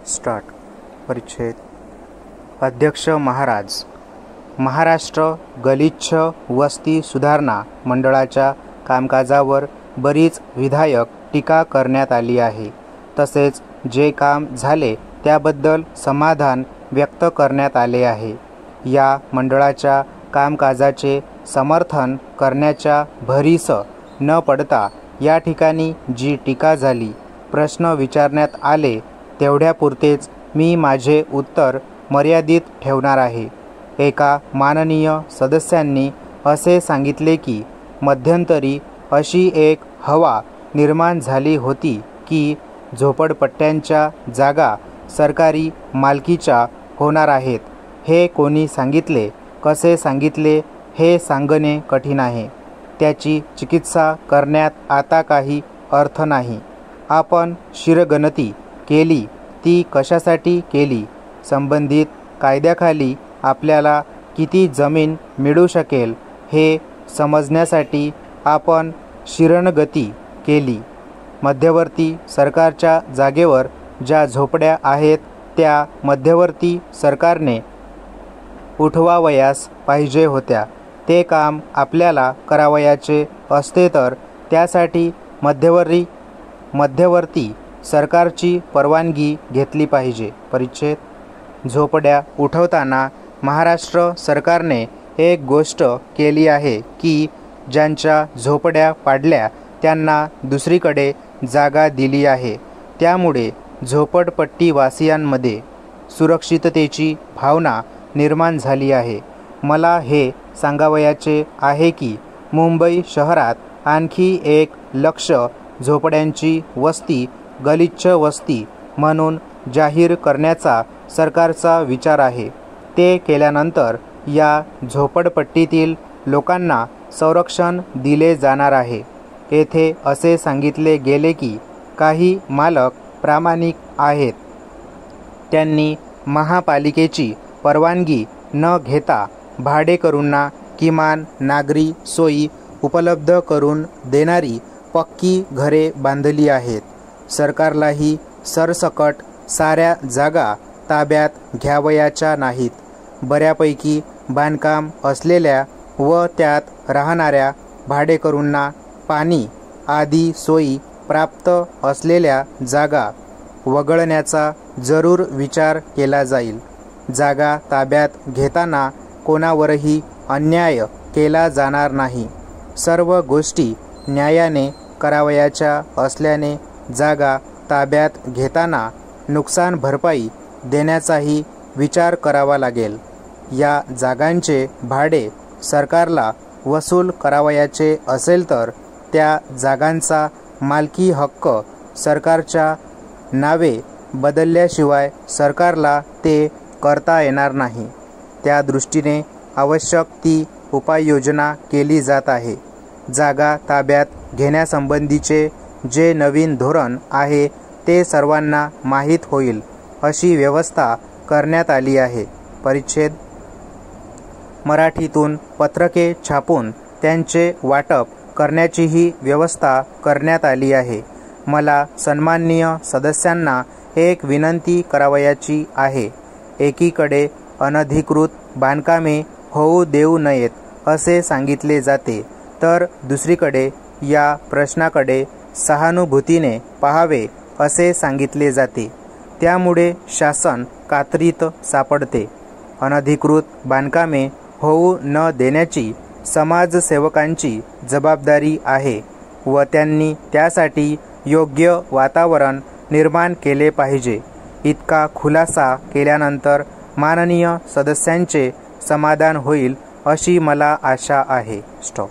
Start. परिच्छेद. अध्यक्ष महाराज. महाराष्ट्र गलिच्छ वस्ती सुधारणा मंडळाच्या कामकाजावर बरीच विधायक टीका करण्यात आली आहे. तसेच जे काम झाले त्याबद्दल समाधान व्यक्त करण्यात आले आहे. या मंडळाच्या कामकाजाचे समर्थन करण्याच्या भरीस न पडता या ठिकाणी जी टीका झाली, प्रश्न विचारण्यात आले तेवढ्यापुरतेच मी माझे उत्तर मर्यादित ठेवणार आहे. एका माननीय सदस्यांनी असे सांगितले की मध्यंतरी अशी एक हवा निर्माण झाली होती की झोपडपट्ट्यांच्या जागा सरकारी मालकीच्या होणार आहेत. हे कोणी सांगितले, कसे सांगितले हे सांगणे कठीण आहे. त्याची चिकित्सा करण्यात आता काही अर्थ नाही. आपण शिरगणती केली ती कशासाठी केली? संबंधित कायद्याखाली आपल्याला किती जमीन मिळू शकेल हे समजण्यासाठी आपण शिरगणती केली. मध्यवर्ती सरकारच्या जागेवर ज्या झोपड्या आहेत त्या मध्यवर्ती सरकारने उठवावयास पाहिजे होत्या. ते काम आपल्याला करावयाचे असते तर त्यासाठी मध्यवर्ती सरकारची परवानगी घेतली पाहिजे. परिच्छेद. झोपड्या उठवताना महाराष्ट्र सरकारने एक गोष्ट केली आहे की ज्यांच्या झोपड्या पाडल्या त्यांना दुसरीकडे जागा दिली आहे. त्यामुळे झोपडपट्टीवासियांमध्ये सुरक्षिततेची भावना निर्माण झाली आहे. मला हे सांगावयाचे आहे की मुंबई शहरात आणखी 1 लक्ष झोपड्यांची वस्ती गलिच्छ वस्ती म्हणून जाहीर करण्याचा सरकारचा विचार आहे. ते केल्यानंतर या झोपडपट्टीतील लोकांना संरक्षण दिले जाणार आहे. येथे असे सांगितले गेले की काही मालक प्रामाणिक आहेत. त्यांनी महापालिकेची परवानगी न घेता भाडेकरूंना किमान नागरी सोयी उपलब्ध करून देणारी पक्की घरे बांधली आहेत. सरकारलाही सरसकट साऱ्या जागा ताब्यात घ्यावयाच्या नाहीत. बऱ्यापैकी बांधकाम असलेल्या व त्यात राहणाऱ्या भाडेकरूंना पाणी आदी सोयी प्राप्त असलेल्या जागा वगळण्याचा जरूर विचार केला जाईल. जागा ताब्यात घेताना कोणावरही अन्याय केला जाणार नाही. सर्व गोष्टी न्यायाने करावयाच्या असल्याने जागा ताब्यात घेताना नुकसान भरपाई देण्याचाही विचार करावा लागेल. या जागांचे भाडे सरकारला वसूल करावयाचे असेल तर त्या जागांचा मालकी हक्क सरकारच्या नावे बदलल्याशिवाय सरकारला ते करता येणार नाही. त्या दृष्टीने आवश्यक ती उपाययोजना केली जात आहे. जागा ताब्यात घेण्यासंबंधीचे जे नवीन धोरण आहे ते सर्वांना माहीत होईल अशी व्यवस्था करण्यात आली आहे. परिच्छेद. मराठीतून पत्रके छापून त्यांचे वाटप करण्याचीही व्यवस्था करण्यात आली आहे. मला सन्माननीय सदस्यांना एक विनंती करावयाची आहे. एकीकडे अनधिकृत बांधकामे होऊ देऊ नयेत असे सांगितले जाते, तर दुसरीकडे या प्रश्नाकडे सहानुभूतीने पाहावे असे सांगितले जाते. त्यामुळे शासन कात्रीत सापडते. अनधिकृत बांधकामे होऊ न देण्याची समाजसेवकांची जबाबदारी आहे व त्यांनी त्यासाठी योग्य वातावरण निर्माण केले पाहिजे. इतका खुलासा केल्यानंतर माननीय सदस्यांचे समाधान होईल अशी मला आशा आहे. स्टॉप.